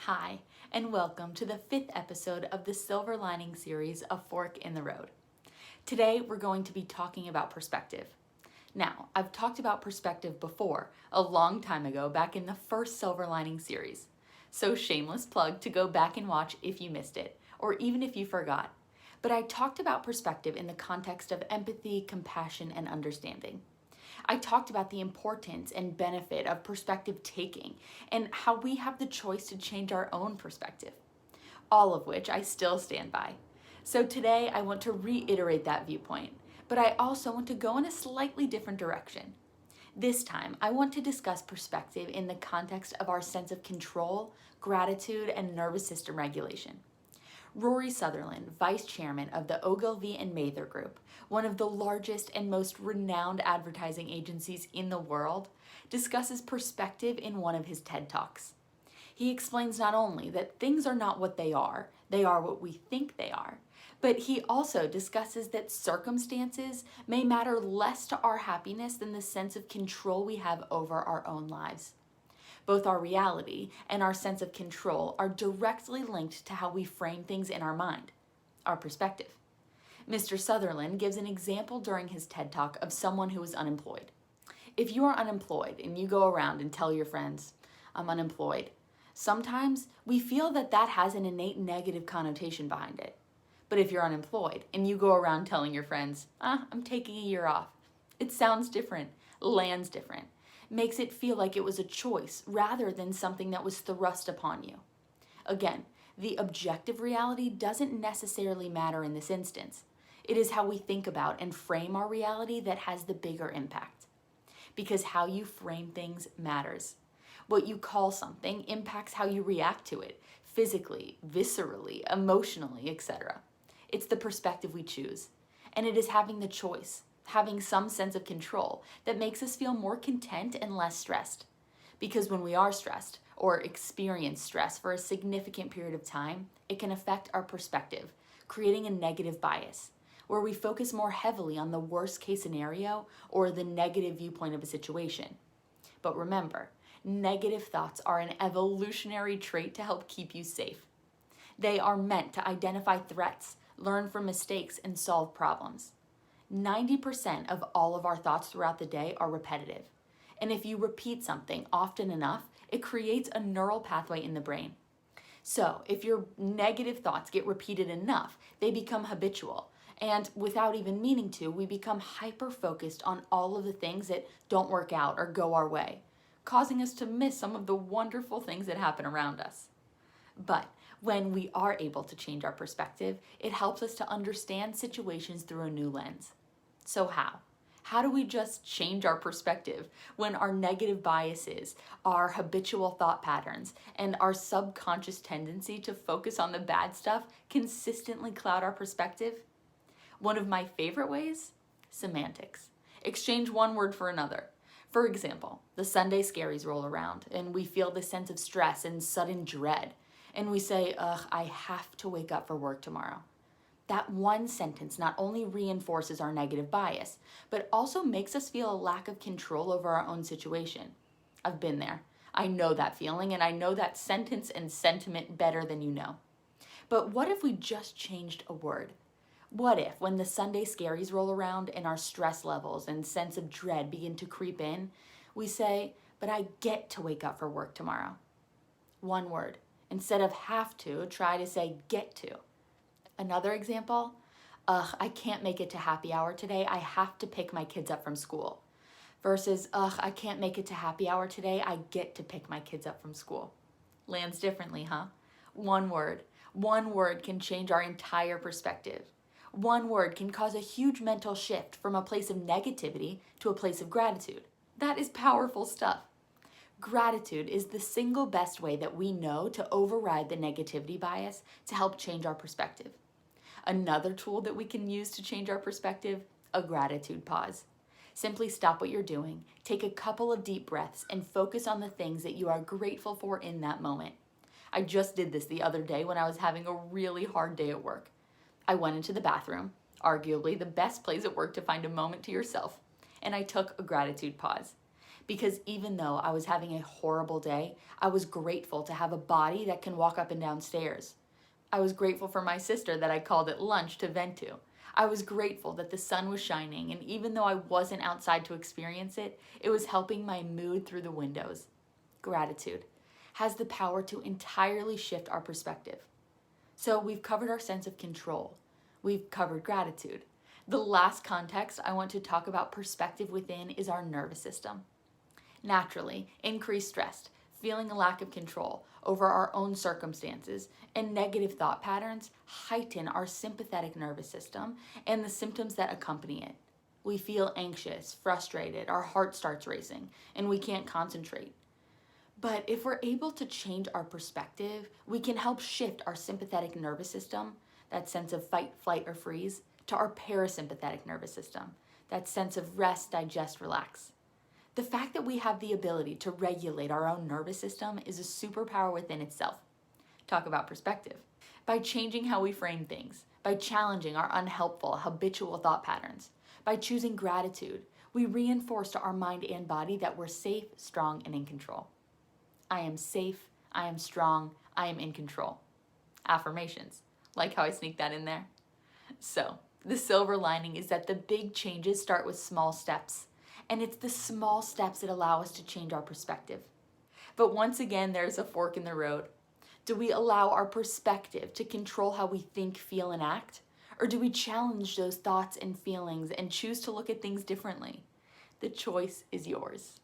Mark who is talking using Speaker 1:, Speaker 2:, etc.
Speaker 1: Hi, and welcome to the 5th episode of the Silver Lining series, A Fork in the Road. Today, we're going to be talking about perspective. Now, I've talked about perspective before, a long time ago, back in the first Silver Lining series. So shameless plug to go back and watch if you missed it, or even if you forgot. But I talked about perspective in the context of empathy, compassion, and understanding. I talked about the importance and benefit of perspective taking and how we have the choice to change our own perspective, all of which I still stand by. So today I want to reiterate that viewpoint, but I also want to go in a slightly different direction. This time, I want to discuss perspective in the context of our sense of control, gratitude, and nervous system regulation. Rory Sutherland, vice chairman of the Ogilvy and Mather Group, one of the largest and most renowned advertising agencies in the world, discusses perspective in one of his TED Talks. He explains not only that things are not what they are what we think they are, but he also discusses that circumstances may matter less to our happiness than the sense of control we have over our own lives. Both our reality and our sense of control are directly linked to how we frame things in our mind, our perspective. Mr. Sutherland gives an example during his TED Talk of someone who is unemployed. If you are unemployed and you go around and tell your friends, "I'm unemployed," sometimes we feel that that has an innate negative connotation behind it. But if you're unemployed and you go around telling your friends, "I'm taking a year off," it sounds different, lands different, makes it feel like it was a choice rather than something that was thrust upon you. Again, the objective reality doesn't necessarily matter in this instance. It is how we think about and frame our reality that has the bigger impact. Because how you frame things matters. What you call something impacts how you react to it, physically, viscerally, emotionally, etc. It's the perspective we choose, and it is having the choice, having some sense of control that makes us feel more content and less stressed. Because when we are stressed or experience stress for a significant period of time, it can affect our perspective, creating a negative bias, where we focus more heavily on the worst case scenario or the negative viewpoint of a situation. But remember, negative thoughts are an evolutionary trait to help keep you safe. They are meant to identify threats, learn from mistakes, and solve problems. 90% of all of our thoughts throughout the day are repetitive. And if you repeat something often enough, it creates a neural pathway in the brain. So if your negative thoughts get repeated enough, they become habitual. And without even meaning to, we become hyper-focused on all of the things that don't work out or go our way, causing us to miss some of the wonderful things that happen around us. But when we are able to change our perspective, it helps us to understand situations through a new lens. So how? How do we just change our perspective when our negative biases, our habitual thought patterns, and our subconscious tendency to focus on the bad stuff consistently cloud our perspective? One of my favorite ways? Semantics. Exchange one word for another. For example, the Sunday scaries roll around and we feel the sense of stress and sudden dread. And we say, I have to wake up for work tomorrow. That one sentence not only reinforces our negative bias, but also makes us feel a lack of control over our own situation. I've been there. I know that feeling, and I know that sentence and sentiment better than you know. But what if we just changed a word? What if, when the Sunday scaries roll around and our stress levels and sense of dread begin to creep in, we say, but I get to wake up for work tomorrow? One word. Instead of have to, try to say get to. Another example, I can't make it to happy hour today. I have to pick my kids up from school. Versus, I can't make it to happy hour today. I get to pick my kids up from school. Lands differently, huh? One word. One word can change our entire perspective. One word can cause a huge mental shift from a place of negativity to a place of gratitude. That is powerful stuff. Gratitude is the single best way that we know to override the negativity bias to help change our perspective. Another tool that we can use to change our perspective, a gratitude pause. Simply stop what you're doing, take a couple of deep breaths, and focus on the things that you are grateful for in that moment. I just did this the other day when I was having a really hard day at work. I went into the bathroom, arguably the best place at work to find a moment to yourself, and I took a gratitude pause. Because even though I was having a horrible day, I was grateful to have a body that can walk up and down stairs. I was grateful for my sister that I called at lunch to vent to. I was grateful that the sun was shining, and even though I wasn't outside to experience it, it was helping my mood through the windows. Gratitude has the power to entirely shift our perspective. So we've covered our sense of control. We've covered gratitude. The last context I want to talk about perspective within is our nervous system. Naturally, increased stress, feeling a lack of control over our own circumstances, and negative thought patterns heighten our sympathetic nervous system and the symptoms that accompany it. We feel anxious, frustrated, our heart starts racing, and we can't concentrate. But if we're able to change our perspective, we can help shift our sympathetic nervous system, that sense of fight, flight, or freeze, to our parasympathetic nervous system, that sense of rest, digest, relax. The fact that we have the ability to regulate our own nervous system is a superpower within itself. Talk about perspective. By changing how we frame things, by challenging our unhelpful, habitual thought patterns, by choosing gratitude, we reinforce to our mind and body that we're safe, strong, and in control. I am safe, I am strong, I am in control. Affirmations. Like how I sneak that in there? So, the silver lining is that the big changes start with small steps. And it's the small steps that allow us to change our perspective. But once again, there's a fork in the road. Do we allow our perspective to control how we think, feel, and act? Or do we challenge those thoughts and feelings and choose to look at things differently? The choice is yours.